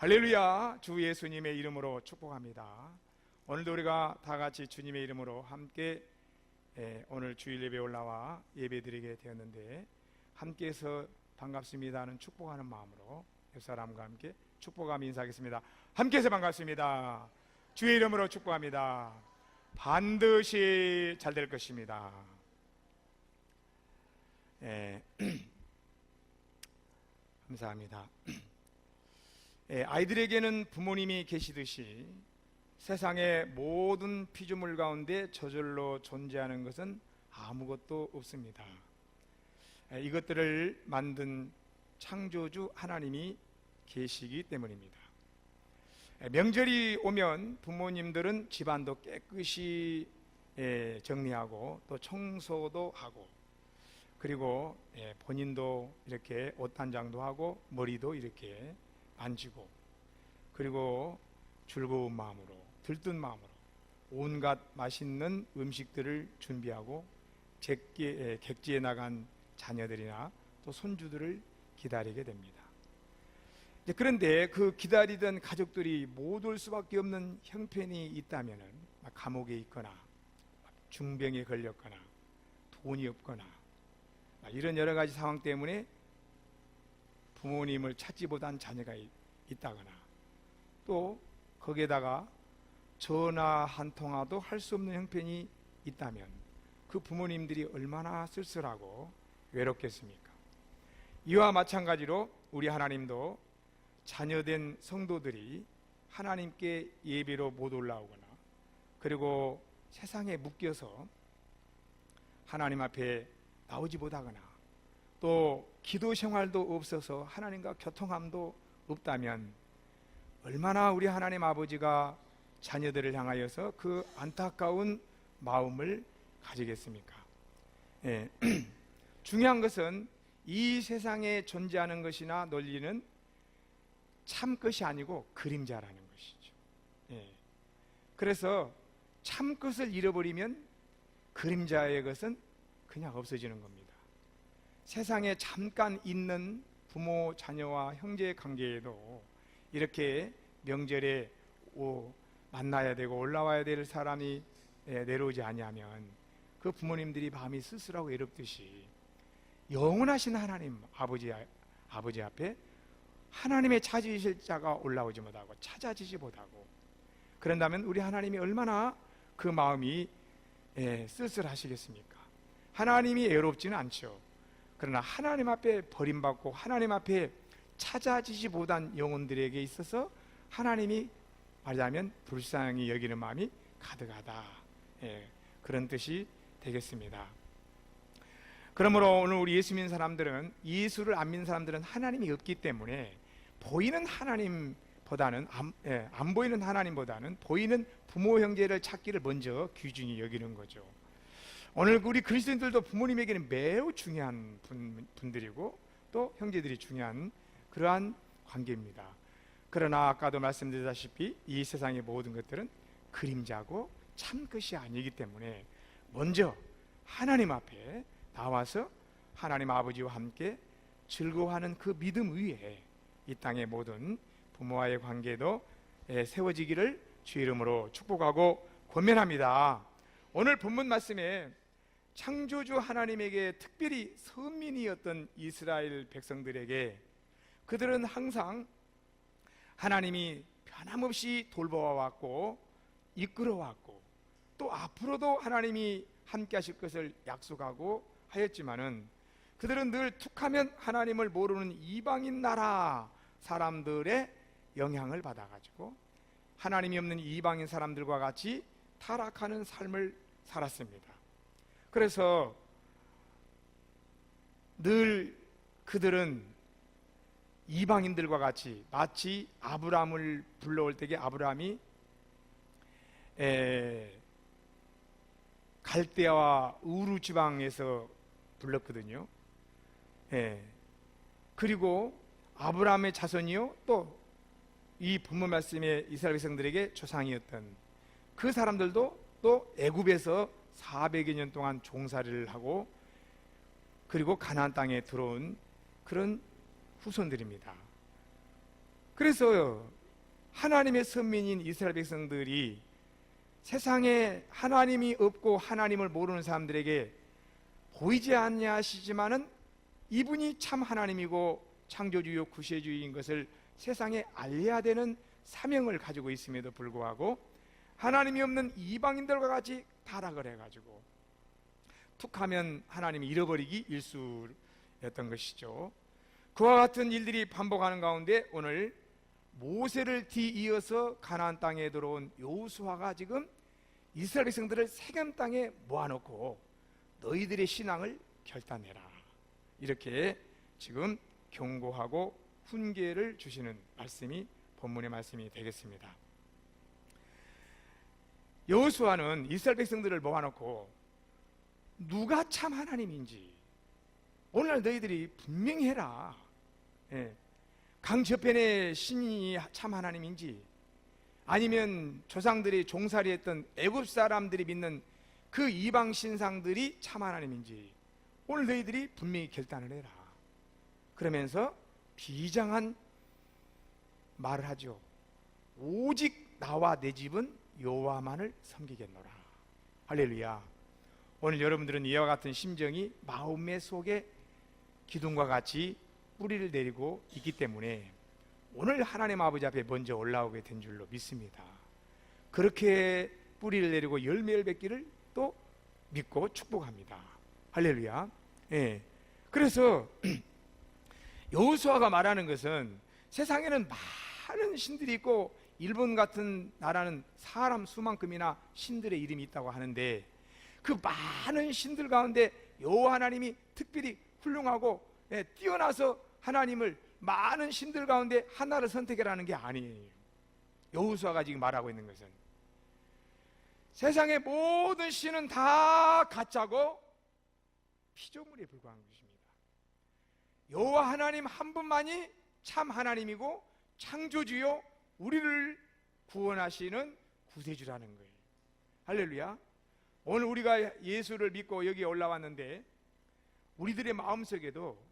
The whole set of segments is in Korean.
할렐루야. 주 예수님의 이름으로 축복합니다. 오늘도 우리가 다 같이 주님의 이름으로 함께 오늘 주일 예배 올라와 예배 드리게 되었는데, 함께해서 반갑습니다 하는 축복하는 마음으로 옆 사람과 함께 축복하며 인사하겠습니다. 함께해서 반갑습니다. 주의 이름으로 축복합니다. 반드시 잘 될 것입니다. 감사합니다. 아이들에게는 부모님이 계시듯이 세상의 모든 피조물 가운데 저절로 존재하는 것은 아무것도 없습니다. 이것들을 만든 창조주 하나님이 계시기 때문입니다. 명절이 오면 부모님들은 집안도 깨끗이 정리하고 또 청소도 하고, 그리고 본인도 이렇게 옷 단장도 하고 머리도 이렇게 만지고, 그리고 즐거운 마음으로, 들뜬 마음으로 온갖 맛있는 음식들을 준비하고 객지에 나간 자녀들이나 또 손주들을 기다리게 됩니다. 그런데 그 기다리던 가족들이 못 올 수밖에 없는 형편이 있다면, 감옥에 있거나 중병에 걸렸거나 돈이 없거나 이런 여러 가지 상황 때문에 부모님을 찾지 못한 자녀가 있다거나, 또 거기에다가 전화 한 통화도 할 수 없는 형편이 있다면 그 부모님들이 얼마나 쓸쓸하고 외롭겠습니까? 이와 마찬가지로 우리 하나님도 자녀된 성도들이 하나님께 예배로 못 올라오거나, 그리고 세상에 묶여서 하나님 앞에 나오지 못하거나, 또 기도 생활도 없어서 하나님과 교통함도 없다면 얼마나 우리 하나님 아버지가 자녀들을 향하여서 그 안타까운 마음을 가지겠습니까? 중요한 것은 이 세상에 존재하는 것이나 논리는 참 것이 아니고 그림자라는 것이죠. 그래서 참 것을 잃어버리면 그림자의 것은 그냥 없어지는 겁니다. 세상에 잠깐 있는 부모, 자녀와 형제 관계에도 이렇게 명절에 만나야 되고 올라와야 될 사람이 내려오지 아니하면 그 부모님들이 마음이 쓸쓸하고 외롭듯이, 영원하신 하나님 아버지 앞에 하나님의 찾으실 자가 올라오지 못하고 찾아지지 못하고, 그런다면 우리 하나님이 얼마나 그 마음이 쓸쓸하시겠습니까? 하나님이 외롭지는 않죠. 그러나 하나님 앞에 버림받고 하나님 앞에 찾아지지 못한 영혼들에게 있어서 하나님이 말하자면 불쌍히 여기는 마음이 가득하다, 그런 뜻이 되겠습니다. 그러므로 오늘 우리 예수 믿는 사람들은, 예수를 안 믿는 사람들은 하나님이 없기 때문에 보이는 하나님보다는 안 보이는 하나님보다는 보이는 부모 형제를 찾기를 먼저 귀중히 여기는 거죠. 오늘 우리 그리스도인들도 부모님에게는 매우 중요한 분들이고 또 형제들이 중요한 그러한 관계입니다. 그러나 아까도 말씀드렸다시피 이 세상의 모든 것들은 그림자고 참 것이 아니기 때문에 먼저 하나님 앞에 나와서 하나님 아버지와 함께 즐거워하는 그 믿음 위에 이 땅의 모든 부모와의 관계도 세워지기를 주 이름으로 축복하고 권면합니다. 오늘 본문 말씀에 창조주 하나님에게 특별히 선민이었던 이스라엘 백성들에게 그들은 항상 하나님이 변함없이 돌보아왔고 이끌어왔고 또 앞으로도 하나님이 함께 하실 것을 약속하고 하였지만은, 그들은 늘 툭하면 하나님을 모르는 이방인 나라 사람들의 영향을 받아가지고 하나님이 없는 이방인 사람들과 같이 타락하는 삶을 살았습니다. 그래서 늘 그들은 이방인들과 같이, 마치 아브라함을 불러올 때에 아브라함이 갈대아와 우루 지방에서 불렀거든요. 그리고 아브라함의 자손이요, 또 이 본문 말씀의 이스라엘 백성들에게 조상이었던 그 사람들도 또 애굽에서 400여 년 동안 종살이를 하고 그리고 가나안 땅에 들어온 그런 후손들입니다. 그래서 하나님의 선민인 이스라엘 백성들이 세상에 하나님이 없고 하나님을 모르는 사람들에게 보이지 않냐시지만은 이분이 참 하나님이고 창조주요 구세주인 것을 세상에 알려야 되는 사명을 가지고 있음에도 불구하고 하나님이 없는 이방인들과 같이 타락을 해가지고 툭하면 하나님이 잃어버리기 일쑤였던 것이죠. 그와 같은 일들이 반복하는 가운데 오늘 모세를 뒤이어서 가나안 땅에 들어온 여호수아가 지금 이스라엘 백성들을 세겜 땅에 모아놓고 너희들의 신앙을 결단해라, 이렇게 지금 경고하고 훈계를 주시는 말씀이 본문의 말씀이 되겠습니다. 여호수아는 이스라엘 백성들을 모아놓고 누가 참 하나님인지 오늘날 너희들이 분명히 해라. 강 저편의 신이 참 하나님인지 아니면 조상들이 종살이했던 애굽 사람들이 믿는 그 이방 신상들이 참 하나님인지 오늘 너희들이 분명히 결단을 해라. 그러면서 비장한 말을 하죠. 오직 나와 내 집은 여호와만을 섬기겠노라. 할렐루야. 오늘 여러분들은 이와 같은 심정이 마음의 속에 기둥과 같이 뿌리를 내리고 있기 때문에 오늘 하나님 아버지 앞에 먼저 올라오게 된 줄로 믿습니다. 그렇게 뿌리를 내리고 열매를 맺기를 또 믿고 축복합니다. 할렐루야. 그래서 여호수아가 말하는 것은 세상에는 많은 신들이 있고 일본 같은 나라는 사람 수만큼이나 신들의 이름이 있다고 하는데 그 많은 신들 가운데 여호와 하나님이 특별히 훌륭하고 뛰어나서 하나님을 많은 신들 가운데 하나를 선택해라는 게 아니에요. 여호수아가 지금 말하고 있는 것은 세상의 모든 신은 다 가짜고 피조물에 불과한 것입니다. 여호와 하나님 한 분만이 참 하나님이고 창조주요 우리를 구원하시는 구세주라는 거예요. 할렐루야. 오늘 우리가 예수를 믿고 여기에 올라왔는데 우리들의 마음속에도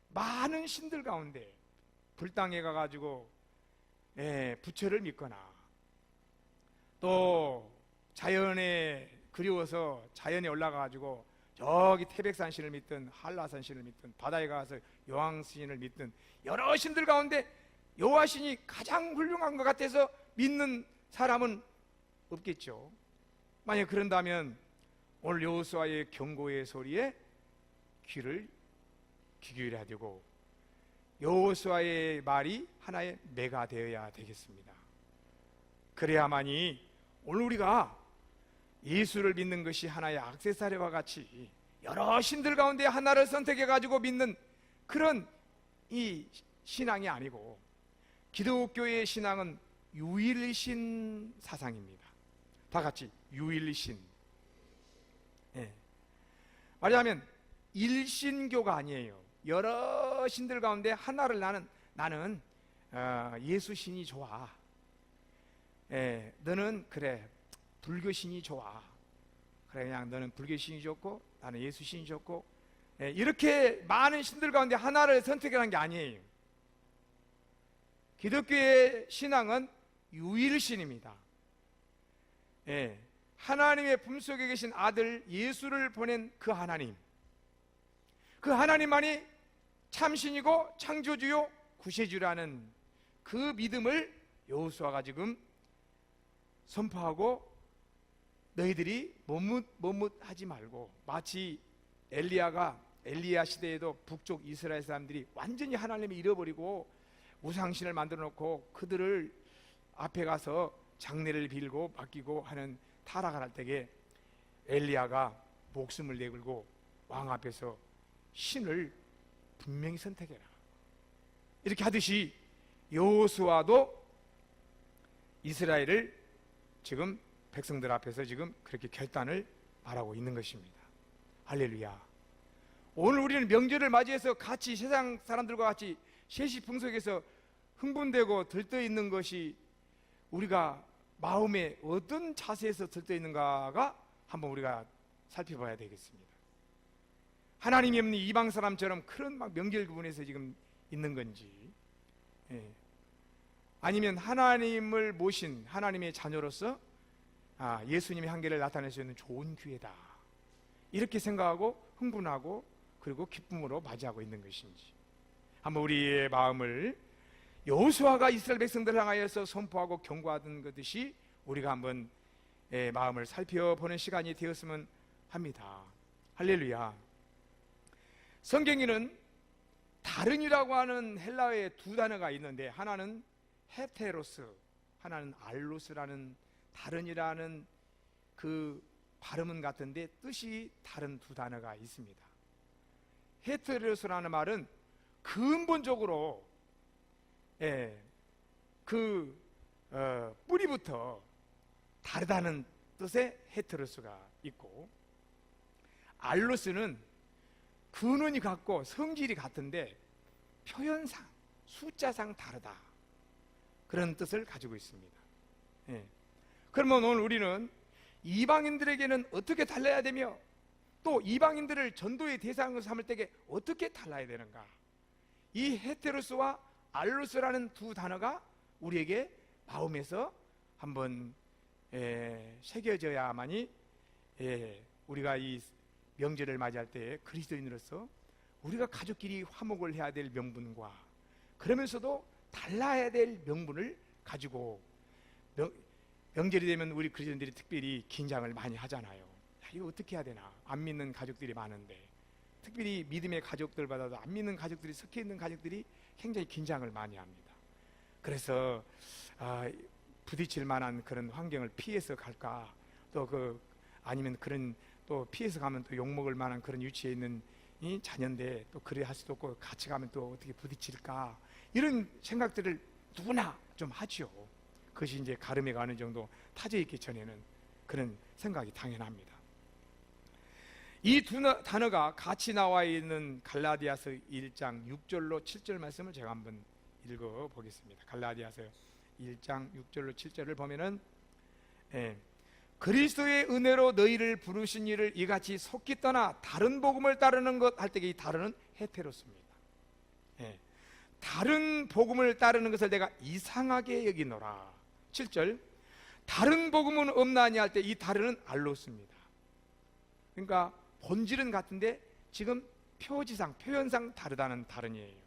많은 신들 가운데 불당에 가가지고 부처를 믿거나 또 자연에 그리워서 자연에 올라가가지고 저기 태백산 신을 믿든 한라산 신을 믿든 바다에 가서 여왕 신을 믿든 여러 신들 가운데 여호와 신이 가장 훌륭한 것 같아서 믿는 사람은 없겠죠. 만약 그런다면 오늘 여호수아의 경고의 소리에 귀를 귀 기울여야 되고 여호수아의 말이 하나의 매가 되어야 되겠습니다. 그래야만이 오늘 우리가 예수를 믿는 것이 하나의 액세서리와 같이 여러 신들 가운데 하나를 선택해 가지고 믿는 그런 이 신앙이 아니고 기독교의 신앙은 유일신 사상입니다. 다 같이 유일신. 말하자면 일신교가 아니에요. 여러 신들 가운데 하나를 나는 예수 신이 좋아. 너는 그래 불교 신이 좋아. 그래 그냥 너는 불교 신이 좋고 나는 예수 신이 좋고 이렇게 많은 신들 가운데 하나를 선택하는 게 아니에요. 기독교의 신앙은 유일신입니다. 하나님의 품속에 계신 아들 예수를 보낸 그 하나님, 그 하나님만이 참신이고 창조주요 구세주라는 그 믿음을 여호수아가 지금 선포하고 너희들이 머뭇하지 말고 마치 엘리야 시대에도 북쪽 이스라엘 사람들이 완전히 하나님을 잃어버리고 우상신을 만들어 놓고 그들을 앞에 가서 장례를 빌고 맡기고 하는 타락을 할 때에 엘리야가 목숨을 내걸고 왕 앞에서 신을 분명히 선택해라 이렇게 하듯이 여호수아도 이스라엘을 지금 백성들 앞에서 지금 그렇게 결단을 말하고 있는 것입니다. 할렐루야. 오늘 우리는 명절을 맞이해서 같이 세상 사람들과 같이 세시풍속에서 흥분되고 들떠 있는 것이 우리가 마음에 어떤 자세에서 들떠 있는가가 한번 우리가 살펴봐야 되겠습니다. 하나님이 없는 이방 사람처럼 그런 막 명절 구분에서 지금 있는 건지, 아니면 하나님을 모신 하나님의 자녀로서 예수님의 한계를 나타낼 수 있는 좋은 기회다, 이렇게 생각하고 흥분하고 그리고 기쁨으로 맞이하고 있는 것인지, 한번 우리의 마음을 여호수아가 이스라엘 백성들을 향하여서 선포하고 경고하던 것듯이 우리가 한번 마음을 살펴보는 시간이 되었으면 합니다. 할렐루야. 성경에는 다른이라고 하는 헬라어의 두 단어가 있는데, 하나는 헤테로스, 하나는 알로스라는, 다른이라는 그 발음은 같은데 뜻이 다른 두 단어가 있습니다. 헤테로스라는 말은 근본적으로 뿌리부터 다르다는 뜻의 헤테로스가 있고, 알로스는 근원이 같고 성질이 같은데 표현상, 숫자상 다르다, 그런 뜻을 가지고 있습니다. 그러면 오늘 우리는 이방인들에게는 어떻게 달라야 되며, 또 이방인들을 전도의 대상으로 삼을 때에 어떻게 달라야 되는가, 이 헤테로스와 알로스라는 두 단어가 우리에게 마음에서 한번 새겨져야만이 우리가 이 명절을 맞이할 때 그리스도인으로서 우리가 가족끼리 화목을 해야 될 명분과, 그러면서도 달라야 될 명분을 가지고, 명절이 되면 우리 그리스도인들이 특별히 긴장을 많이 하잖아요. 이거 어떻게 해야 되나, 안 믿는 가족들이 많은데, 특별히 믿음의 가족들보다도 안 믿는 가족들이, 섞여 있는 가족들이 굉장히 긴장을 많이 합니다. 그래서 부딪힐 만한 그런 환경을 피해서 갈까, 또 아니면 그런 또 피해서 가면 또 욕먹을 만한 그런 위치에 있는 이 자녀인데 또 그래 할 수도 없고, 같이 가면 또 어떻게 부딪힐까, 이런 생각들을 누구나 좀 하죠. 그것이 이제 가름에 가는 정도 타져 있기 전에는 그런 생각이 당연합니다. 이 두 단어가 같이 나와 있는 갈라디아서 1장 6절로 7절 말씀을 제가 한번 읽어 보겠습니다. 갈라디아서 1장 6절로 7절을 보면은, 그리스도의 은혜로 너희를 부르신 이를 이같이 속기 떠나 다른 복음을 따르는 것 할 때, 이 다른은 헤테로스입니다. 다른 복음을 따르는 것을 내가 이상하게 여기노라. 7절, 다른 복음은 없나니 할 때 이 다른은 알로스입니다. 그러니까 본질은 같은데 지금 표지상, 표현상 다르다는 다른이에요.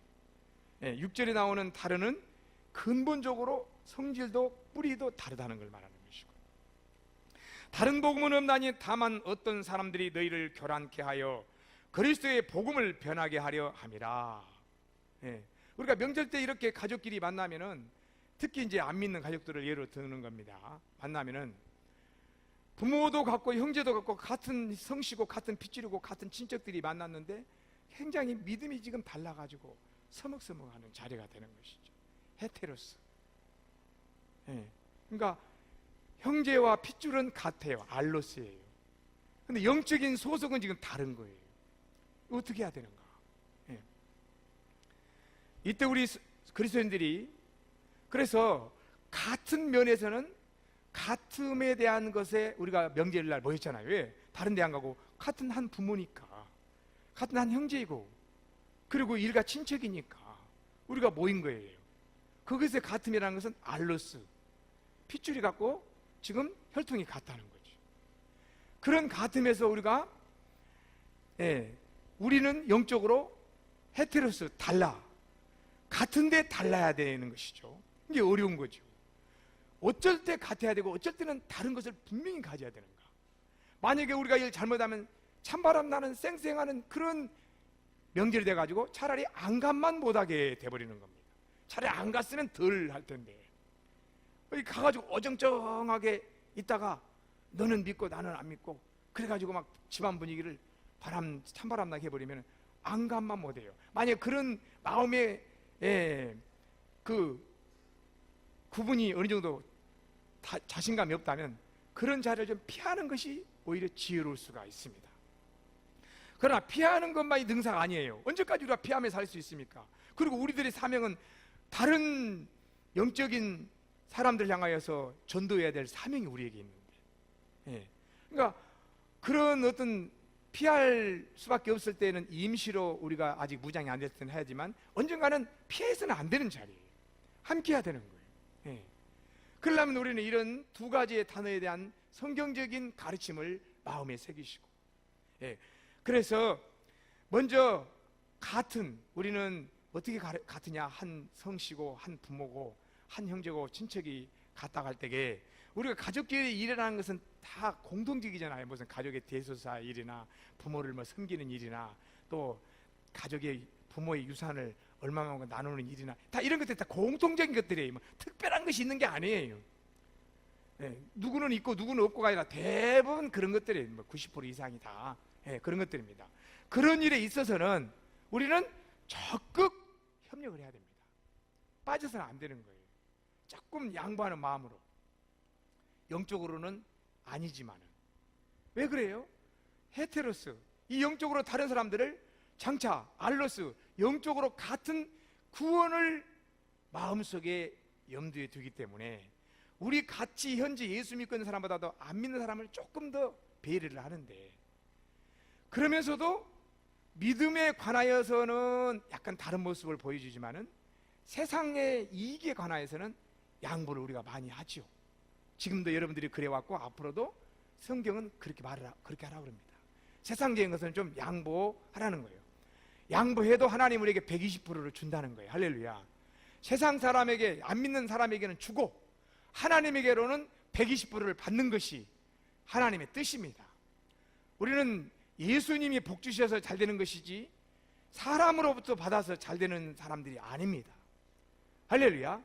6절에 나오는 다른은 근본적으로 성질도 뿌리도 다르다는 걸 말하는 것이고, 다른 복음은 없나니 다만 어떤 사람들이 너희를 교란케 하여 그리스도의 복음을 변하게 하려 함이라. 우리가 명절 때 이렇게 가족끼리 만나면은, 특히 이제 안 믿는 가족들을 예로 드는 겁니다. 만나면은 부모도 같고 형제도 같고 같은 성씨고 같은 핏줄이고 같은 친척들이 만났는데 굉장히 믿음이 지금 달라가지고 서먹서먹하는 자리가 되는 것이죠. 헤테로스. 그러니까 형제와 핏줄은 같아요. 알로스예요. 근데 영적인 소속은 지금 다른 거예요. 어떻게 해야 되는가? 이때 우리 그리스도인들이 그래서 같은 면에서는 같음에 대한 것에 우리가 명절날 모였잖아요. 왜? 다른 데 안 가고 같은 한 부모니까, 같은 한 형제이고, 그리고 일가 친척이니까 우리가 모인 거예요. 그것의 같음이라는 것은 알로스, 핏줄이 같고 지금 혈통이 같다는 거죠. 그런 같음에서 우리는 영적으로 헤테로스, 달라, 같은데 달라야 되는 것이죠. 이게 어려운 거죠. 어쩔 때 같아야 되고 어쩔 때는 다른 것을 분명히 가져야 되는가. 만약에 우리가 일 잘못하면 찬바람 나는 쌩쌩하는 그런 명절이 돼가지고 차라리 안간만 못하게 돼버리는 겁니다. 차라리 안 갔으면 덜 할 텐데, 여기 가가지고 어정쩡하게 있다가 너는 믿고 나는 안 믿고 그래가지고 막 집안 분위기를 찬바람 나게 해버리면 안간만 못해요. 만약에 그런 마음에 그 구분이 어느 정도 자신감이 없다면 그런 자리를 좀 피하는 것이 오히려 지혜로울 수가 있습니다. 그러나 피하는 것만이 능사가 아니에요. 언제까지 우리가 피하며 살 수 있습니까? 그리고 우리들의 사명은 다른 영적인 사람들 향하여서 전도해야 될 사명이 우리에게 있는데, 그러니까 그런 어떤 피할 수밖에 없을 때는 임시로 우리가 아직 무장이 안 됐을 때는 해야지만 언젠가는 피해서는 안 되는 자리예요. 함께 해야 되는 거예요. 예. 그러려면 우리는 이런 두 가지의 단어에 대한 성경적인 가르침을 마음에 새기시고, 예. 그래서 먼저 우리는 어떻게 같으냐? 한 성씨고 한 부모고 한 형제고 친척이 같다 갈 때에 우리가 가족끼리 일어나는 것은 다 공동적이잖아요. 무슨 가족의 대소사 일이나 부모를 섬기는 일이나 또 가족의 부모의 유산을 얼마만큼 나누는 일이나 다 이런 것들이 다 공통적인 것들이에요. 특별한 것이 있는 게 아니에요. 예, 누구는 있고 누구는 없고가 아니라 대부분 그런 것들이에요. 90% 이상이 다 그런 것들입니다. 그런 일에 있어서는 우리는 적극 협력을 해야 됩니다. 빠져서는 안 되는 거예요. 조금 양보하는 마음으로. 영적으로는 아니지만은. 왜 그래요? 헤테로스, 이 영적으로 다른 사람들을 장차 알로스, 영적으로 같은 구원을 마음속에 염두에 두기 때문에 우리 같이 현재 예수 믿고 있는 사람보다도 안 믿는 사람을 조금 더 배려를 하는데, 그러면서도 믿음에 관하여서는 약간 다른 모습을 보여주지만은 세상의 이익에 관하여서는 양보를 우리가 많이 하죠. 지금도 여러분들이 그래왔고 앞으로도 성경은 그렇게 하라고 합니다. 세상적인 것은 좀 양보하라는 거예요. 양보해도 하나님 우리에게 120%를 준다는 거예요. 할렐루야. 세상 사람에게, 안 믿는 사람에게는 주고 하나님에게로는 120%를 받는 것이 하나님의 뜻입니다. 우리는 예수님이 복 주셔서 잘 되는 것이지 사람으로부터 받아서 잘 되는 사람들이 아닙니다. 할렐루야.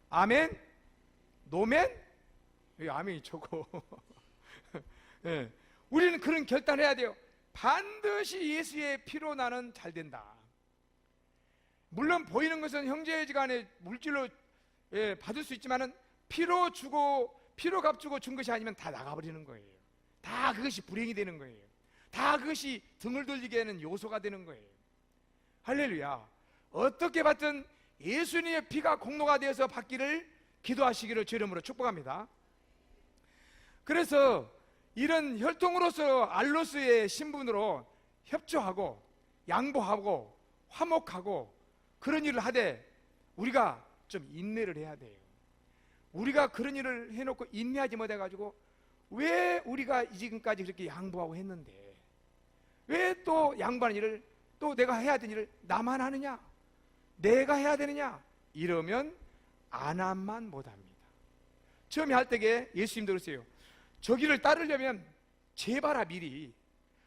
아멘? 노멘? 여기 아멘이 적고 네. 우리는 그런 결단을 해야 돼요. 반드시 예수의 피로 나는 잘 된다. 물론 보이는 것은 형제지간에 물질로 받을 수 있지만은 피로 주고 피로 값주고 준 것이 아니면 다 나가버리는 거예요. 다 그것이 불행이 되는 거예요. 다 그것이 등을 돌리게 하는 요소가 되는 거예요. 할렐루야. 어떻게 받든 예수님의 피가 공로가 되어서 받기를 기도하시기를 주름으로 축복합니다. 그래서 이런 혈통으로서 알로스의 신분으로 협조하고 양보하고 화목하고 그런 일을 하되 우리가 좀 인내를 해야 돼요. 우리가 그런 일을 해놓고 인내하지 못해가지고 왜 우리가 지금까지 그렇게 양보하고 했는데 왜 또 양보하는 일을 또 내가 해야 되는 일을 나만 하느냐, 내가 해야 되느냐, 이러면 안 함만 못합니다. 처음에 할 때에 예수님도 그러세요. 저기를 따르려면 재봐라. 미리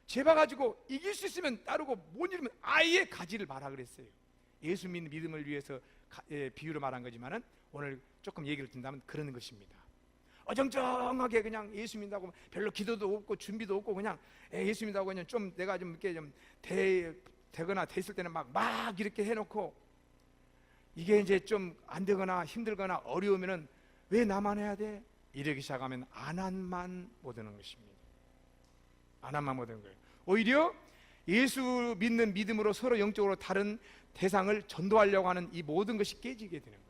재봐가지고 이길 수 있으면 따르고 못 이기면 아예 가지를 마라 그랬어요. 예수 믿는 믿음을 위해서 비유로 말한 거지만은 오늘 조금 얘기를 듣는다면 그런 것입니다. 어정쩡하게 그냥 예수 믿는다고 별로 기도도 없고 준비도 없고 그냥 예수 믿는다고 그냥 좀 내가 좀 이렇게 좀 되거나 됐을 때는 막 이렇게 해놓고 이게 이제 좀 안 되거나 힘들거나 어려우면은 왜 나만 해야 돼? 이러기 시작하면 안 한만 못하는 것입니다. 안 한만 못하는 거예요. 오히려 예수 믿는 믿음으로 서로 영적으로 다른 대상을 전도하려고 하는 이 모든 것이 깨지게 되는 거예요.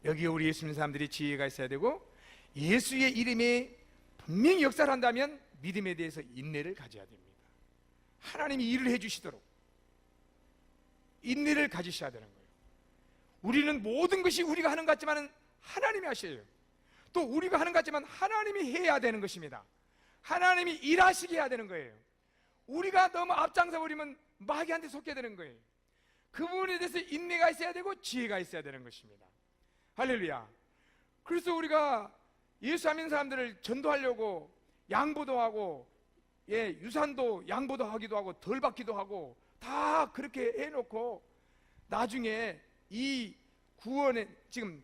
여기에 우리 예수 믿는 사람들이 지혜가 있어야 되고 예수의 이름이 분명히 역사를 한다면 믿음에 대해서 인내를 가져야 됩니다. 하나님이 일을 해주시도록 인내를 가지셔야 되는 거예요. 우리는 모든 것이 우리가 하는 것 같지만 하나님이 하셔요. 또 우리가 하는 것 같지만 하나님이 해야 되는 것입니다. 하나님이 일하시게 해야 되는 거예요. 우리가 너무 앞장서 버리면 마귀한테 속게 되는 거예요. 그 부분에 대해서 인내가 있어야 되고 지혜가 있어야 되는 것입니다. 할렐루야. 그래서 우리가 예수 안 믿는 사람들을 전도하려고 양보도 하고 유산도 양보도 하기도 하고 덜 받기도 하고 다 그렇게 해놓고 나중에 이 구원에 지금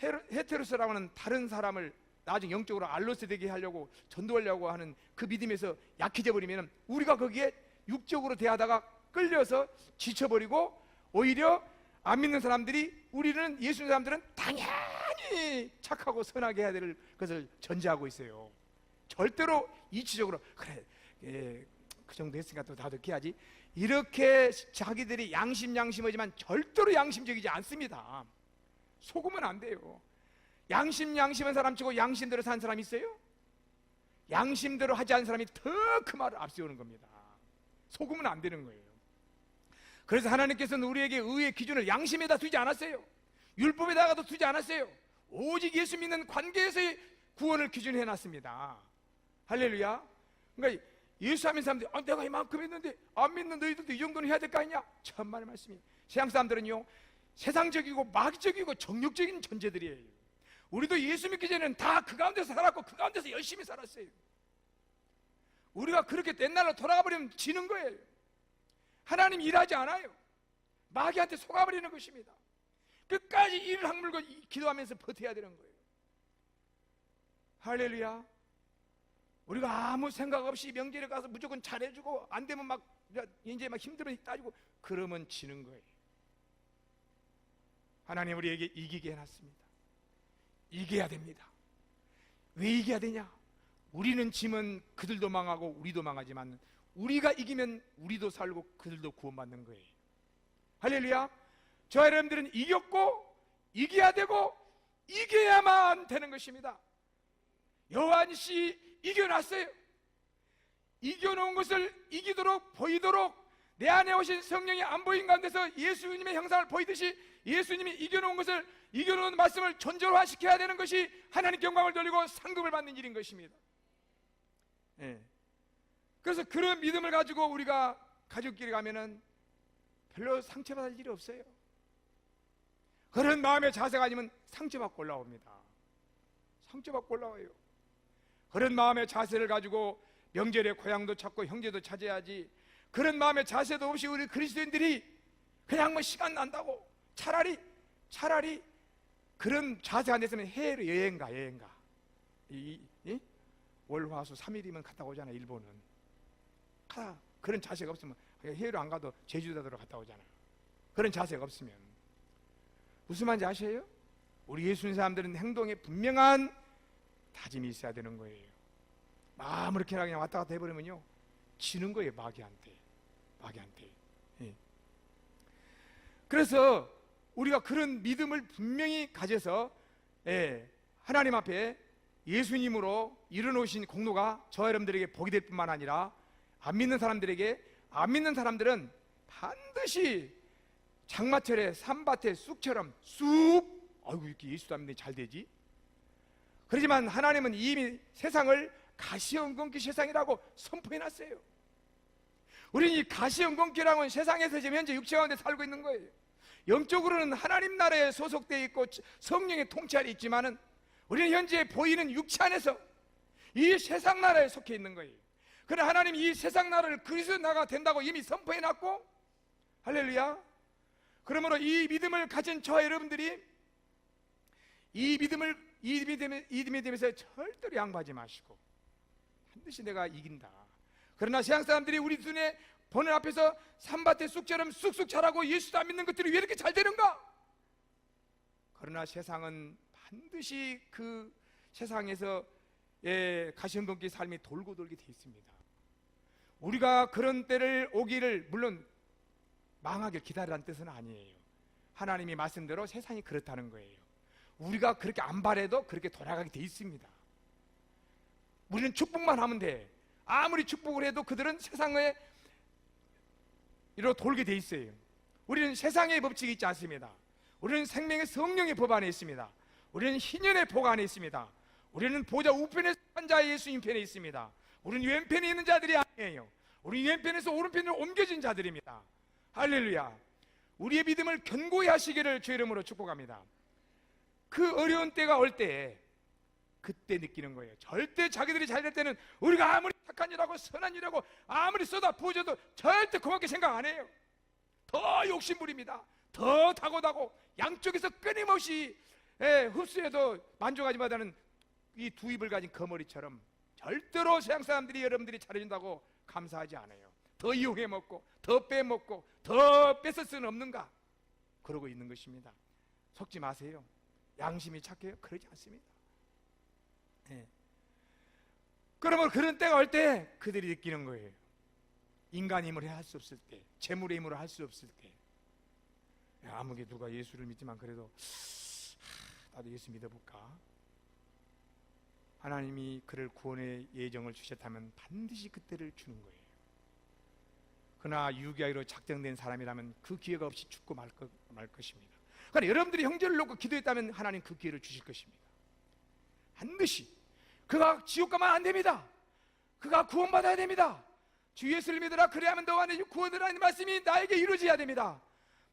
헤테로스라고 하는 다른 사람을 나중에 영적으로 알로스 되게 하려고 전도하려고 하는 그 믿음에서 약해져 버리면 우리가 거기에 육적으로 대하다가 끌려서 지쳐버리고 오히려 안 믿는 사람들이 우리는 예수 믿는 사람들은 당연히 착하고 선하게 해야 될 것을 전제하고 있어요. 절대로 이치적으로 그래 그 정도 했으니까 또 나도 이렇게 해야지 이렇게 자기들이 양심하지만 절대로 양심적이지 않습니다. 속으면 안 돼요. 양심한 사람 치고 양심대로 산 사람 있어요? 양심대로 하지 않은 사람이 더 그 말을 앞세우는 겁니다. 속으면 안 되는 거예요. 그래서 하나님께서는 우리에게 의의 기준을 양심에다 두지 않았어요. 율법에다가도 두지 않았어요. 오직 예수 믿는 관계에서의 구원을 기준해 놨습니다. 할렐루야. 그러니까 예수 하는 사람들이 내가 이만큼 했는데 안 믿는 너희들도 이 정도는 해야 될 거 아니냐? 천만의 말씀이에요. 세상 사람들은요, 세상적이고 마귀적이고 정욕적인 존재들이에요. 우리도 예수 믿기 전에는 다 그 가운데서 살았고 그 가운데서 열심히 살았어요. 우리가 그렇게 옛날로 돌아가 버리면 지는 거예요. 하나님 일하지 않아요. 마귀한테 속아버리는 것입니다. 끝까지 이를 악물고 기도하면서 버텨야 되는 거예요. 할렐루야. 우리가 아무 생각 없이 명절에 가서 무조건 잘해주고 안 되면 이제 막 힘들어 따지고 그러면 지는 거예요. 하나님 우리에게 이기게 해놨습니다. 이겨야 됩니다. 왜 이겨야 되냐? 우리는 지면 그들도 망하고 우리도 망하지만 우리가 이기면 우리도 살고 그들도 구원받는 거예요. 할렐루야. 저와 여러분들은 이겼고 이겨야 되고 이겨야만 되는 것입니다. 요한씨 이겨놨어요. 이겨놓은 것을 이기도록 보이도록 내 안에 오신 성령이 안 보인 가운데서 예수님의 형상을 보이듯이 예수님이 이겨놓은 것을, 이겨놓은 말씀을 존재화시켜야 되는 것이 하나님께 영광을 돌리고 상급을 받는 일인 것입니다. 그래서 그런 믿음을 가지고 우리가 가족끼리 가면은 별로 상처받을 일이 없어요. 그런 마음의 자세가 아니면 상처받고 올라옵니다. 상처받고 올라와요. 그런 마음의 자세를 가지고 명절에 고향도 찾고 형제도 찾아야지, 그런 마음의 자세도 없이 우리 그리스도인들이 그냥 시간 난다고 차라리 그런 자세가 안 됐으면 해외로 여행 가. 월화수 3일이면 갔다 오잖아. 일본은 그런 자세가 없으면 해외로 안 가도 제주도로 갔다 오잖아. 그런 자세가 없으면. 무슨 말인지 아세요? 우리 예수 믿는 사람들은 행동에 분명한 다짐이 있어야 되는 거예요. 마음으로 그냥 왔다 갔다 해버리면요 지는 거예요. 마귀한테. 예. 그래서 우리가 그런 믿음을 분명히 가져서 하나님 앞에 예수님으로 이뤄놓으신 공로가 저와 여러분들에게 복이 될 뿐만 아니라 안 믿는 사람들은 반드시 장마철에 산밭에 쑥처럼 아이고 이렇게 예수도 안 믿는데 잘 되지? 그렇지만 하나님은 이미 세상을 가시연금기 세상이라고 선포해놨어요. 우리는 이 가시연금기라는 세상에서 지금 현재 육체 가운데 살고 있는 거예요. 영적으로는 하나님 나라에 소속되어 있고 성령의 통치 아래 있지만은 우리는 현재 보이는 육체 안에서 이 세상 나라에 속해 있는 거예요. 그러나 하나님이 이 세상 나라를 그리스도 나라가 된다고 이미 선포해놨고, 할렐루야. 그러므로 이 믿음을 가진 저와 여러분들이 이 믿음에서 절대로 양보하지 마시고 반드시 내가 이긴다. 그러나 세상 사람들이 우리 눈에 보는 앞에서 산밭의 쑥처럼 쑥쑥 자라고 예수도 안 믿는 것들이 왜 이렇게 잘 되는가? 그러나 세상은 반드시 그 세상에서 가시연금기 삶이 돌고 돌게 돼 있습니다. 우리가 그런 때를 오기를, 물론 망하길 기다리라는 뜻은 아니에요. 하나님이 말씀대로 세상이 그렇다는 거예요. 우리가 그렇게 안 바래도 그렇게 돌아가게 돼 있습니다. 우리는 축복만 하면 돼. 아무리 축복을 해도 그들은 세상에 이로 돌게 돼 있어요. 우리는 세상의 법칙이 있지 않습니다. 우리는 생명의 성령의 법 안에 있습니다. 우리는 희년의 복 안에 있습니다. 우리는 보좌 우편에 선 자의 예수님 편에 있습니다. 우리는 왼편에 있는 자들이 아니에요. 우리는 왼편에서 오른편으로 옮겨진 자들입니다. 할렐루야. 우리의 믿음을 견고히 하시기를 주의 이름으로 축복합니다. 그 어려운 때가 올 때 그때 느끼는 거예요. 절대 자기들이 잘 될 때는 우리가 아무리 착한 일하고 선한 일하고 아무리 쏟아 부어줘도 절대 고맙게 생각 안 해요. 더 욕심부립니다. 더 다고다고 양쪽에서 끊임없이 흡수해도 만족하지 못하는 이 두 입을 가진 거머리처럼 절대로 세상 사람들이 여러분들이 잘해준다고 감사하지 않아요. 더 이용해 먹고 더 빼먹고 더 뺏을 수는 없는가? 그러고 있는 것입니다. 속지 마세요. 양심이 착해요? 그러지 않습니다. 그러면 그런 때가 올 때 그들이 느끼는 거예요. 인간 힘으로 할 수 없을 때, 재물의 힘으로 할 수 없을 때, 아무게 누가 예수를 믿지만 그래도 나도 예수 믿어볼까? 하나님이 그를 구원의 예정을 주셨다면 반드시 그때를 주는 거예요. 그러나 유기하기로 작정된 사람이라면 그 기회가 없이 죽고 말 것입니다. 그러니까 여러분들이 형제를 놓고 기도했다면 하나님 그 기회를 주실 것입니다. 반드시. 그가 지옥 가면 안 됩니다. 그가 구원받아야 됩니다. 주 예수를 믿으라 그래야만 너와 내 구원을 하는 말씀이 나에게 이루어져야 됩니다.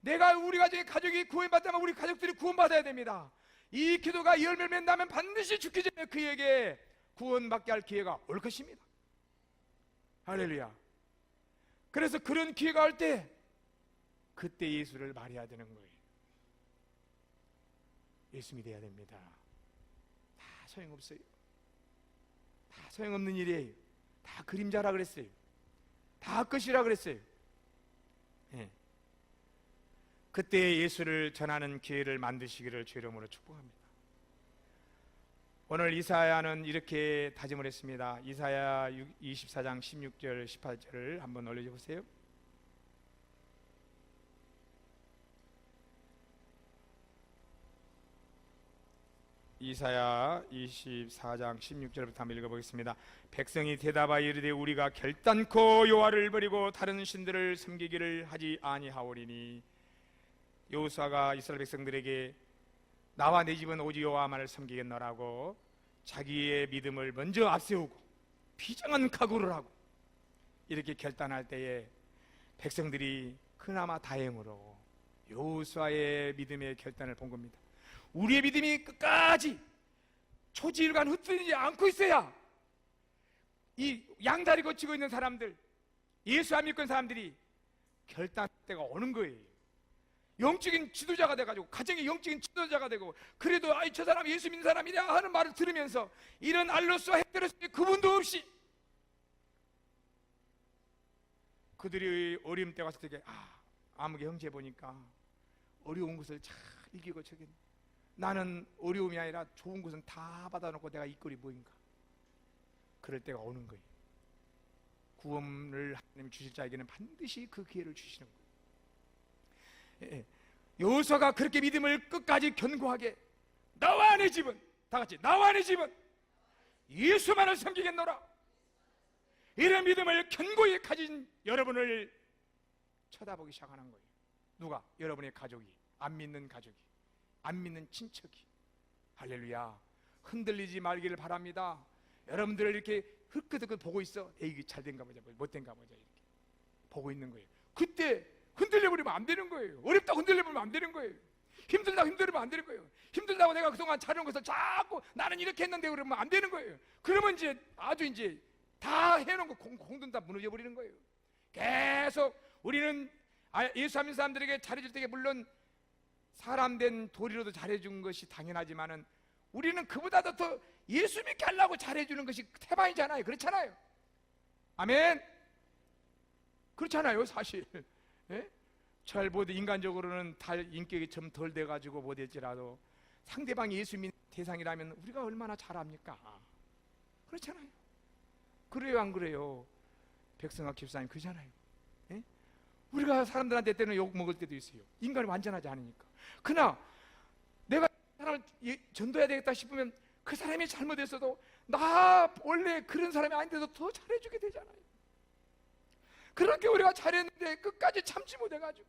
내가 우리 가족이 구원받다면 우리 가족들이 구원받아야 됩니다. 이 기도가 열매를 맺는다면 반드시 죽기 전에 그에게 구원받게 할 기회가 올 것입니다. 할렐루야. 그래서 그런 기회가 올 때 그때 예수를 말해야 되는 거예요. 예수 믿어야 됩니다. 다 소용없어요. 다 소용없는 일이에요. 다 그림자라 그랬어요. 다 끝이라 그랬어요. 예. 그때 예수를 전하는 기회를 만드시기를 주 이름으로 축복합니다. 오늘 이사야는 이렇게 다짐을 했습니다. 이사야 24장 16절 18절을 한번 올려주세요. 이사야 24장 16절부터 한번 읽어보겠습니다. 백성이 대답하여 이르되 우리가 결단코 여호와를 버리고 다른 신들을 섬기기를 하지 아니하오리니, 여호수아가 이스라엘 백성들에게 나와 내 집은 오직 여호와만을 섬기겠노라고 자기의 믿음을 먼저 앞세우고 비장한 각오를 하고 이렇게 결단할 때에 백성들이 그나마 다행으로 여호수아의 믿음의 결단을 본 겁니다. 우리의 믿음이 끝까지 초지일관 흩어지지 않고 있어야 이 양다리 거치고 있는 사람들, 예수 안 믿고 있는 사람들이 결단할 때가 오는 거예요. 영적인 지도자가 돼가지고 가정의 영적인 지도자가 되고, 그래도 아이 저 사람 예수 믿는 사람이냐 하는 말을 들으면서 이런 알로스와 헤테로스의 구분도 없이 그들이 어려움 때 왔을 때 아무개 형제 보니까 어려운 것을 잘 이기고 저기 나는 어려움이 아니라 좋은 것은 다 받아놓고 내가 이 꼴이 뭐인가, 그럴 때가 오는 거예요. 구원을 하나님이 주실 자에게는 반드시 그 기회를 주시는 거예요. 여호수아가 그렇게 믿음을 끝까지 견고하게, 나와 내 집은, 다 같이 나와 내 집은 예수만을 섬기겠노라, 이런 믿음을 견고히 가진 여러분을 쳐다보기 시작하는 거예요. 누가? 여러분의 가족이, 안 믿는 가족이, 안 믿는 친척이. 할렐루야. 흔들리지 말기를 바랍니다. 여러분들을 이렇게 흑긋흑긋 보고 있어. 이게 잘 된가 보자, 못된가 보자, 이렇게 보고 있는 거예요. 그때 흔들려버리면 안 되는 거예요. 어렵다고 흔들려버리면 안 되는 거예요. 힘들다고 힘들면 안 되는 거예요. 힘들다고 내가 그동안 잘해온 것을 자꾸 나는 이렇게 했는데 그러면 안 되는 거예요. 그러면 이제 아주 이제 다 해놓은 거 공든 다 무너져 버리는 거예요. 계속 우리는 예수 믿는 사람들에게 잘해줄 때 물론 사람 된 도리로도 잘해준 것이 당연하지만은 우리는 그보다도 더 예수 믿게 하려고 잘해주는 것이 태반이잖아요. 그렇잖아요. 아멘. 그렇잖아요, 사실. 예? 잘 보도 인간적으로는 달 인격이 좀 덜 돼가지고 못했지라도 상대방이 예수 믿는 대상이라면 우리가 얼마나 잘합니까? 그렇잖아요. 그래요, 안 그래요? 백성학 집사님 그잖아요. 예? 우리가 사람들한테 때는 욕 먹을 때도 있어요. 인간이 완전하지 않으니까. 그러나 내가 사람을 전도해야 되겠다 싶으면 그 사람이 잘못했어도 나 원래 그런 사람이 아닌데도 더 잘해주게 되잖아요. 그렇게 우리가 잘했는데 끝까지 참지 못해가지고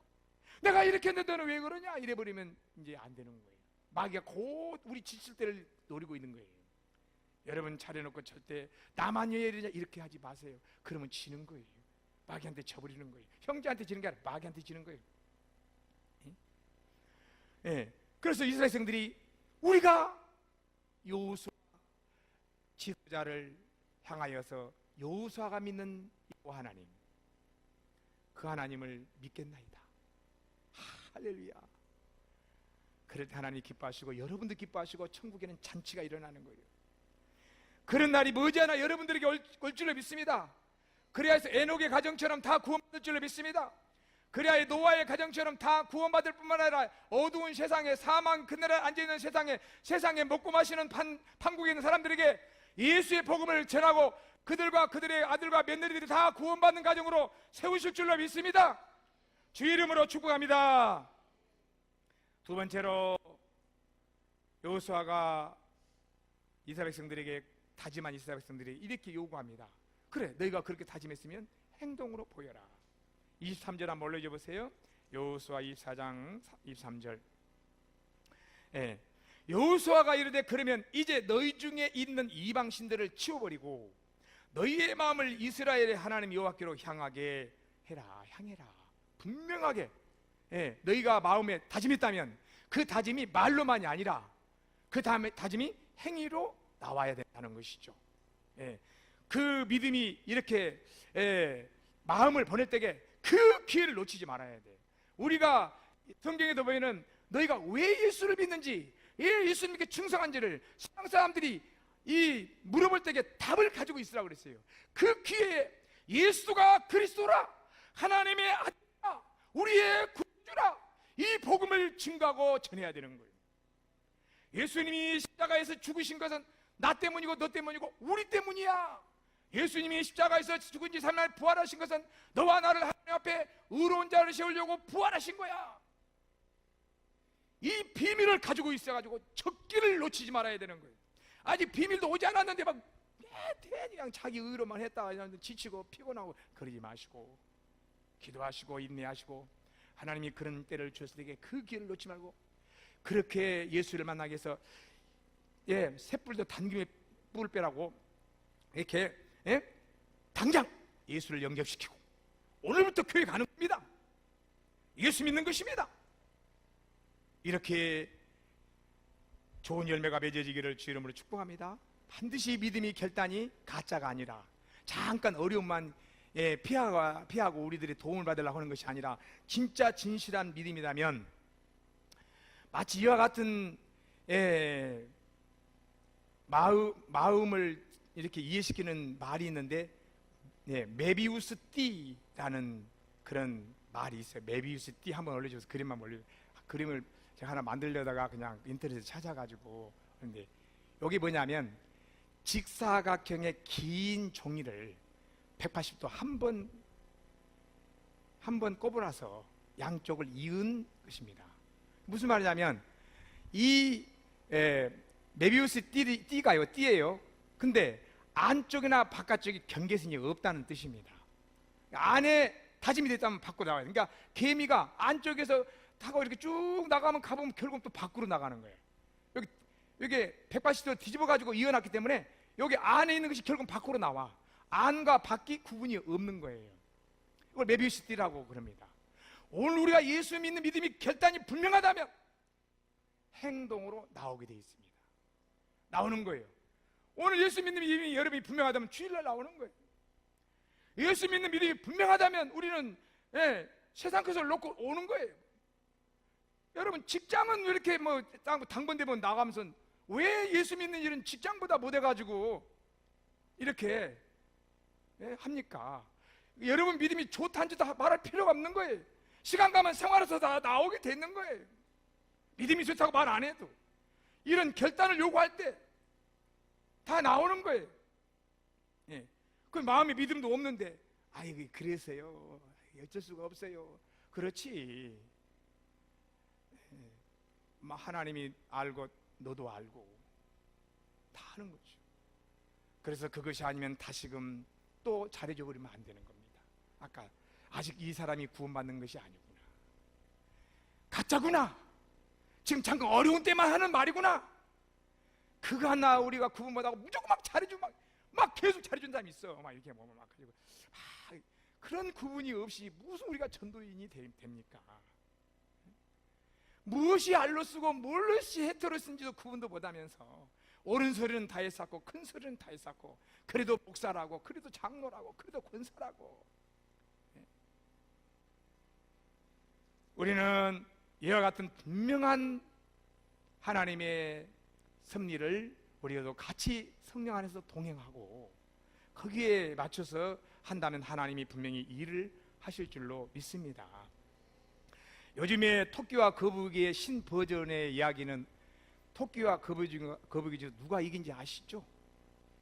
내가 이렇게 했는데 너는 왜 그러냐 이래버리면 이제 안 되는 거예요. 마귀가 곧 우리 지칠 때를 노리고 있는 거예요. 여러분 잘해놓고 절대 나만 왜 이러냐 이렇게 하지 마세요. 그러면 지는 거예요. 마귀한테 져버리는 거예요. 형제한테 지는 게 아니라 마귀한테 지는 거예요. 예. 그래서 이스라엘 백성들이 우리가 여호수아 지도자를 향하여서 여호수아가 믿는 여호와 하나님, 그 하나님을 믿겠나이다. 할렐루야. 그럴 때 하나님이 기뻐하시고 여러분도 기뻐하시고 천국에는 잔치가 일어나는 거예요. 그런 날이 머지않아 여러분들에게 올 줄로 믿습니다. 그래야 해서 에녹의 가정처럼 다 구원받을 줄로 믿습니다. 그래야 노아의 가정처럼 다 구원받을 뿐만 아니라 어두운 세상에, 사망 그늘에 앉아있는 세상에 먹고 마시는 판국에 있는 사람들에게 예수의 복음을 전하고 그들과 그들의 아들과 며느리들이 다 구원받는 가정으로 세우실 줄로 믿습니다. 주 이름으로 축복합니다. 두 번째로 여호수아가 이스라엘 백성들에게 다짐한 이스라엘 백성들이 이렇게 요구합니다. 그래, 너희가 그렇게 다짐했으면 행동으로 보여라. 23절 한번 올려줘 보세요. 여호수아 24장 23절 예. 여호수아가 이르되 그러면 이제 너희 중에 있는 이방신들을 치워버리고 너희의 마음을 이스라엘의 하나님 여호와께로 향하게 해라. 향해라. 분명하게, 예, 너희가 마음에 다짐했다면 그 다짐이 말로만이 아니라 그 다음에 다짐이 행위로 나와야 된다는 것이죠. 예, 그 믿음이 이렇게, 예, 마음을 보낼 때에 그 기회를 놓치지 말아야 돼. 우리가 성경에도 보면은 너희가 왜 예수를 믿는지, 왜 예수 믿게 충성한지를 세상 사람들이 물어볼 때에 답을 가지고 있으라고 그랬어요. 그 기회에 예수가 그리스도라, 하나님의 아들이라, 우리의 구주라, 이 복음을 증거하고 전해야 되는 거예요. 예수님이 십자가에서 죽으신 것은 나 때문이고 너 때문이고 우리 때문이야. 예수님이 십자가에서 죽은 지 3일 부활하신 것은 너와 나를 하나님 앞에 의로운 자를 세우려고 부활하신 거야. 이 비밀을 가지고 있어가지고 적기를 놓치지 말아야 되는 거예요. 아직 비밀도 오지 않았는데 막 그냥 자기 의로만 했다가 지치고 피곤하고 그러지 마시고 기도하시고 인내하시고, 하나님이 그런 때를 주셨을 때 그 기회를 놓지 말고 그렇게 예수를 만나기 위해서, 예, 쇳불도 단김에 뿔 빼라고 이렇게, 예, 당장 예수를 영접시키고 오늘부터 교회 가는 겁니다. 예수 믿는 것입니다. 이렇게 좋은 열매가 맺어지기를 주 이름으로 축복합니다. 반드시 믿음이 결단이 가짜가 아니라 잠깐 어려움만, 예, 피하고 우리들이 도움을 받으려고 하는 것이 아니라 진짜 진실한 믿음이라면 마치 이와 같은, 예, 마음을 이렇게 이해시키는 말이 있는데, 예, 메비우스 띠라는 그런 말이 있어요. 메비우스 띠 한번 올려줘서 그림만 그림을 제가 하나 만들려다가 그냥 인터넷에 찾아가지고, 그런데 여기 뭐냐면 직사각형의 긴 종이를 180도 한 번 꼽아서 양쪽을 이은 것입니다. 무슨 말이냐면 이, 메비우스 띠예요. 근데 안쪽이나 바깥쪽에 경계선이 없다는 뜻입니다. 안에 다짐이 됐다면 밖으로 나와요. 그러니까 개미가 안쪽에서 타고 이렇게 쭉 나가면 가보면 결국 또 밖으로 나가는 거예요. 여기 180도 뒤집어 가지고 이어놨기 때문에 여기 안에 있는 것이 결국 밖으로 나와. 안과 밖이 구분이 없는 거예요. 이걸 메비우스 띠라고 그럽니다. 오늘 우리가 예수 믿는 믿음이 결단이 분명하다면 행동으로 나오게 되어 있습니다. 나오는 거예요. 오늘 예수 믿는 믿음이 여러분이 분명하다면 주일날 나오는 거예요. 예수 믿는 믿음이 분명하다면 우리는, 예, 세상 것을 놓고 오는 거예요. 여러분 직장은 왜 이렇게 뭐 당번되면 나가면서 왜 예수 믿는 일은 직장보다 못해가지고 이렇게, 예, 합니까? 여러분 믿음이 좋다는 짓도 말할 필요가 없는 거예요. 시간 가면 생활에서 다 나오게 되는 거예요. 믿음이 좋다고 말 안 해도 이런 결단을 요구할 때 다 나오는 거예요. 예. 그 마음에 믿음도 없는데 아이고 그래서요, 어쩔 수가 없어요. 그렇지. 하나님이 알고 너도 알고 다 하는 거죠. 그래서 그것이 아니면 다시금 또 잘해줘 버리면 안 되는 겁니다. 아까 아직 이 사람이 구원받는 것이 아니구나, 가짜구나, 지금 잠깐 어려운 때만 하는 말이구나, 그거 하나 우리가 구원받아고 무조건 막 잘해주고 막 계속 잘해준 사람이 있어. 막 이렇게 막 가지고 그런 구분이 없이 무슨 우리가 전도인이 됩니까? 무엇이 알로 쓰고 무엇이 헤터로 쓴지도 구분도 못하면서 옳은 소리는 다 했었고 큰 소리는 다 했었고 그래도 목사라고 그래도 장로라고 그래도 권사라고. 우리는 이와 같은 분명한 하나님의 섭리를 우리도 같이 성령 안에서 동행하고 거기에 맞춰서 한다면 하나님이 분명히 일을 하실 줄로 믿습니다. 요즘에 토끼와 거북이의 신버전의 이야기는 토끼와 거북이 중 누가 이긴지 아시죠?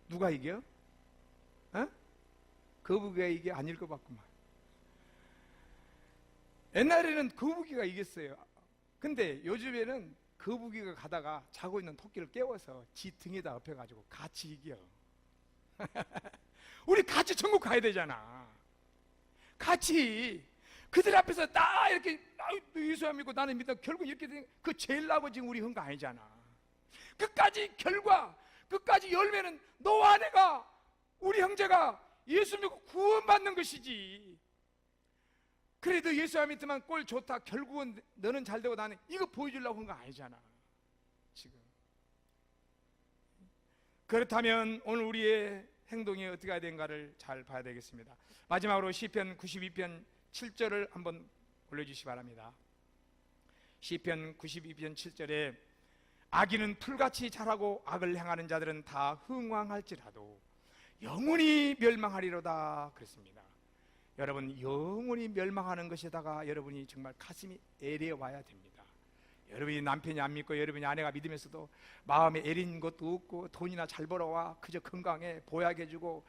누가 이겨? 거북이가 이게 아닐 것 같구만. 옛날에는 거북이가 이겼어요. 근데 요즘에는 거북이가 가다가 자고 있는 토끼를 깨워서 지 등에다 엎혀가지고 같이 이겨. 우리 같이 천국 가야 되잖아. 같이. 그들 앞에서 나 이렇게 예수 안 믿고 나는 믿다 결국 이렇게 된 그 제일 나고 지금 우리 한 거 아니잖아. 끝까지 결과, 끝까지 열매는 너와 내가, 우리 형제가 예수 믿고 구원받는 것이지. 그래 너 예수 안 믿지만 꼴 좋다, 결국은 너는 잘 되고 나는, 이거 보여주려고 한 거 아니잖아 지금. 그렇다면 오늘 우리의 행동이 어떻게 해야 되는가를 잘 봐야 되겠습니다. 마지막으로 시편 92편 7절을 한번 올려주시기 바랍니다. 시편 92편 7절에 악인은 풀같이 자라고 악을 행하는 자들은 다 흥왕할지라도 영원히 멸망하리로다 그랬습니다. 여러분, 영원히 멸망하는 것에다가 여러분이 정말 가슴이 애려와야 됩니다. 여러분이 남편이 안 믿고 여러분이 아내가 믿으면서도 마음에 애린 것도 없고, 돈이나 잘 벌어와 그저 건강해 보약해 주고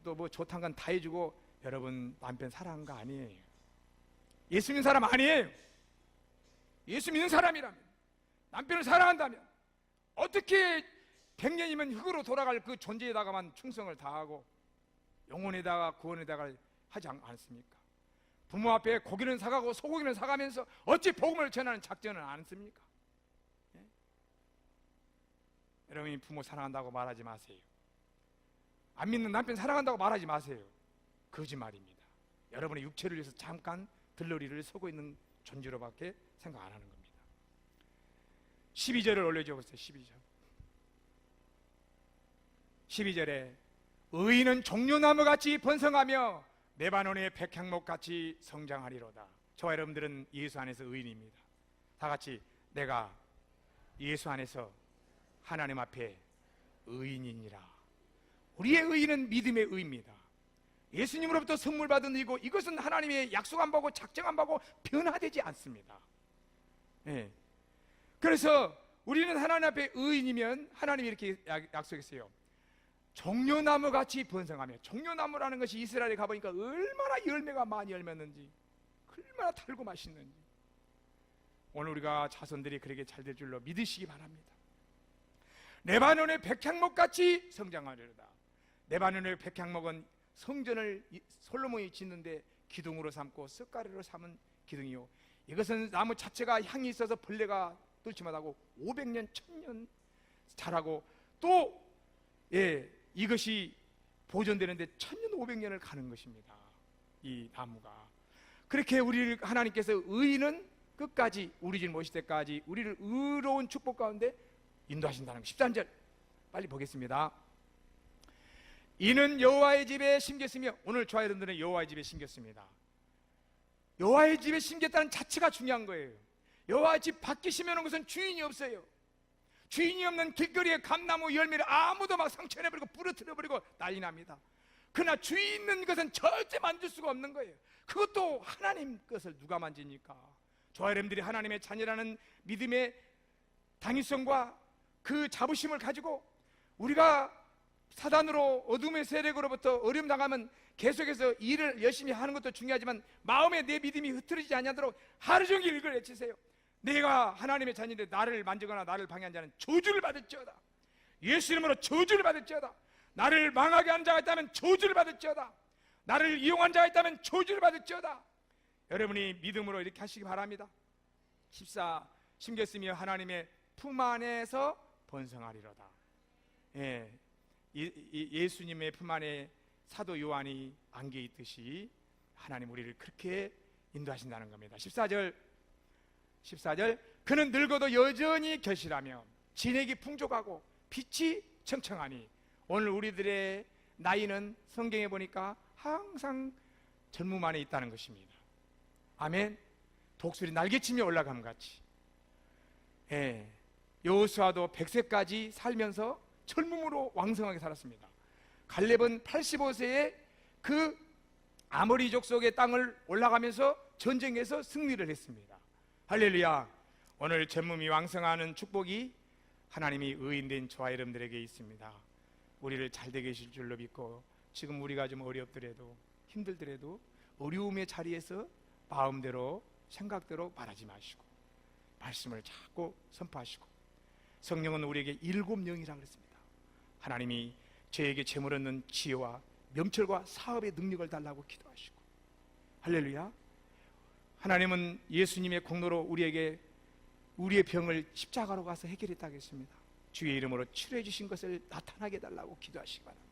또 뭐 좋다는 건 다 해주고, 여러분 남편 사랑한 거 아니에요. 예수 믿는 사람 아니에요. 예수 믿는 사람이라면, 남편을 사랑한다면 어떻게 100년이면 흙으로 돌아갈 그 존재에다가만 충성을 다하고 영혼에다가 구원에다가 하지 않습니까? 부모 앞에 고기는 사가고 소고기는 사가면서 어찌 복음을 전하는 작전은 안 씁니까? 예? 여러분이 부모 사랑한다고 말하지 마세요. 안 믿는 남편 사랑한다고 말하지 마세요. 거짓말입니다. 여러분의 육체를 위해서 잠깐 들러리를 서고 있는 존재로밖에 생각 안 하는 겁니다. 12절을 올려줘 보세요. 12절에 의인은 종려나무같이 번성하며 레바논의 백향목같이 성장하리로다. 저와 여러분들은 예수 안에서 의인입니다. 다 같이 내가 예수 안에서 하나님 앞에 의인이니라. 우리의 의인은 믿음의 의입니다. 예수님으로부터 선물 받은 의고, 이것은 하나님의 약속 안 받고 작정 안 받고 변화되지 않습니다. 예. 그래서 우리는 하나님 앞에 의인이면 하나님이 이렇게 약속했어요. 종려나무 같이 번성하며, 종려나무라는 것이 이스라엘에 가보니까 얼마나 열매가 많이 열렸는지, 얼마나 달고 맛있는지, 오늘 우리가 자손들이 그렇게 잘 될 줄로 믿으시기 바랍니다. 레바논의 백향목같이 성장하리로다. 레바논의 백향목은 성전을 솔로몬이 짓는데 기둥으로 삼고 석가래로 삼은 기둥이요, 이것은 나무 자체가 향이 있어서 벌레가 뚫지 못하고 500년 1000년 자라고, 또 이것이 보존되는데 1500년을 가는 것입니다. 이 나무가. 그렇게 우리를 하나님께서 의인은 끝까지 우리 집 모실 때까지 우리를 의로운 축복 가운데 인도하신다는 것. 13절 빨리 보겠습니다. 이는 여호와의 집에 심겼으며, 오늘 저와 여러분들은 여호와의 집에 심겼습니다. 여호와의 집에 심겼다는 자체가 중요한 거예요. 여호와의 집 밖에 심어놓은 것은 주인이 없어요. 주인이 없는 길거리에 감나무 열매를 아무도 막 상처내버리고 부러뜨려버리고 난리 납니다. 그러나 주인 있는 것은 절대 만질 수가 없는 거예요. 그것도 하나님 것을 누가 만집니까? 저와 여러분들이 하나님의 자녀라는 믿음의 당위성과 그 자부심을 가지고, 우리가 사단으로 어둠의 세력으로부터 어려움 당하면 계속해서 일을 열심히 하는 것도 중요하지만, 마음에 내 믿음이 흐트러지지 않도록 하루 종일 이걸 외치세요. 내가 하나님의 자녀인데 나를 만지거나 나를 방해한 자는 저주를 받을지어다. 예수 이름으로 저주를 받을지어다. 나를 망하게 한 자가 있다면 저주를 받을지어다. 나를 이용한 자가 있다면 저주를 받을지어다. 여러분이 믿음으로 이렇게 하시기 바랍니다. 14, 심겼으며 하나님의 품 안에서 번성하리로다. 예수님의 품 안에 사도 요한이 안겨 있듯이 하나님 우리를 그렇게 인도하신다는 겁니다. 14절 그는 늙어도 여전히 결실하며 진액이 풍족하고 빛이 청청하니. 오늘 우리들의 나이는 성경에 보니까 항상 젊음 안에 있다는 것입니다. 아멘. 독수리 날개치며 올라감 같이. 여호수아도 100세까지 살면서 젊음으로 왕성하게 살았습니다. 갈렙은 85세에 그 아모리족 속의 땅을 올라가면서 전쟁에서 승리를 했습니다. 할렐루야. 오늘 젊음이 왕성하는 축복이 하나님이 의인된 저와 여러분들에게 있습니다. 우리를 잘되게 하실 줄로 믿고, 지금 우리가 좀 어렵더라도 힘들더라도 어려움의 자리에서 마음대로 생각대로 말하지 마시고 말씀을 자꾸 선포하시고, 성령은 우리에게 7영이라고 그랬습니다. 하나님이 저에게 재물 얻는 지혜와 명철과 사업의 능력을 달라고 기도하시고, 할렐루야. 하나님은 예수님의 공로로 우리에게 우리의 병을 십자가로 가서 해결했다고 했습니다. 주의 이름으로 치료해 주신 것을 나타나게 해달라고 기도하시기 바랍니다.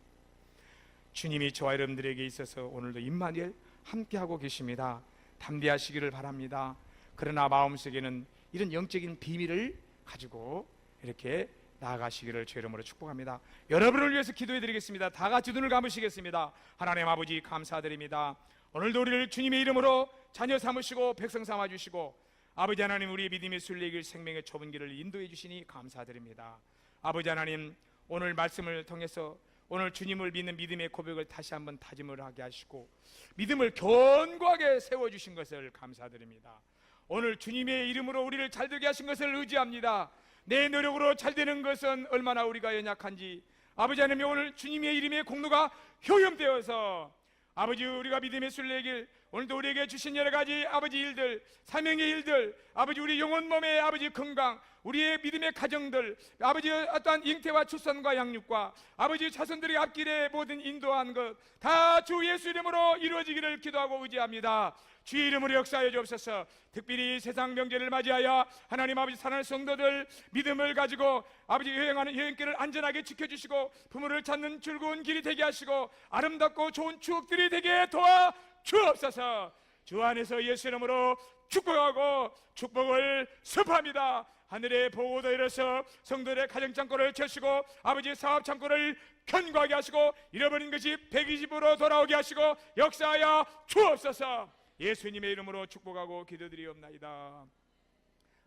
주님이 저와 여러분들에게 있어서 오늘도 임마누엘 함께하고 계십니다. 담대하시기를 바랍니다. 그러나 마음속에는 이런 영적인 비밀을 가지고 이렇게 나아가시기를 주의 이름으로 축복합니다. 여러분을 위해서 기도해 드리겠습니다. 다 같이 눈을 감으시겠습니다. 하나님 아버지 감사드립니다. 오늘도 우리를 주님의 이름으로 자녀 삼으시고 백성 삼아주시고 아버지 하나님, 우리의 믿음의 순례길 생명의 좁은 길을 인도해 주시니 감사드립니다. 아버지 하나님, 오늘 말씀을 통해서 오늘 주님을 믿는 믿음의 고백을 다시 한번 다짐을 하게 하시고 믿음을 견고하게 세워주신 것을 감사드립니다. 오늘 주님의 이름으로 우리를 잘되게 하신 것을 의지합니다. 내 노력으로 잘되는 것은 얼마나 우리가 연약한지 아버지 하나님, 오늘 주님의 이름의 공로가 효염되어서 아버지, 우리가 믿음의 순례길 오늘도 우리에게 주신 여러 가지 아버지 일들, 사명의 일들, 아버지 우리 영혼 몸의 아버지 건강, 우리의 믿음의 가정들, 아버지 어떠한 잉태와 출산과 양육과 아버지 자손들의 앞길에 모든 인도한 것 다 주 예수 이름으로 이루어지기를 기도하고 의지합니다. 주의 이름으로 역사하여 주옵소서. 특별히 세상 명절을 맞이하여 하나님 아버지 사랑하는 성도들 믿음을 가지고 아버지 여행하는 여행길을 안전하게 지켜주시고 부모를 찾는 즐거운 길이 되게 하시고 아름답고 좋은 추억들이 되게 도와 주옵소서. 주 안에서 예수 이름으로 축복하고 축복을 선포합니다. 하늘의 보호도 이뤄서 성도들의 가정 창고를 채우시고 아버지의 사업 창고를 견고하게 하시고 잃어버린 것이 120으로 돌아오게 하시고 역사하여 주옵소서. 예수님의 이름으로 축복하고 기도드리옵나이다.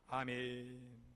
아멘.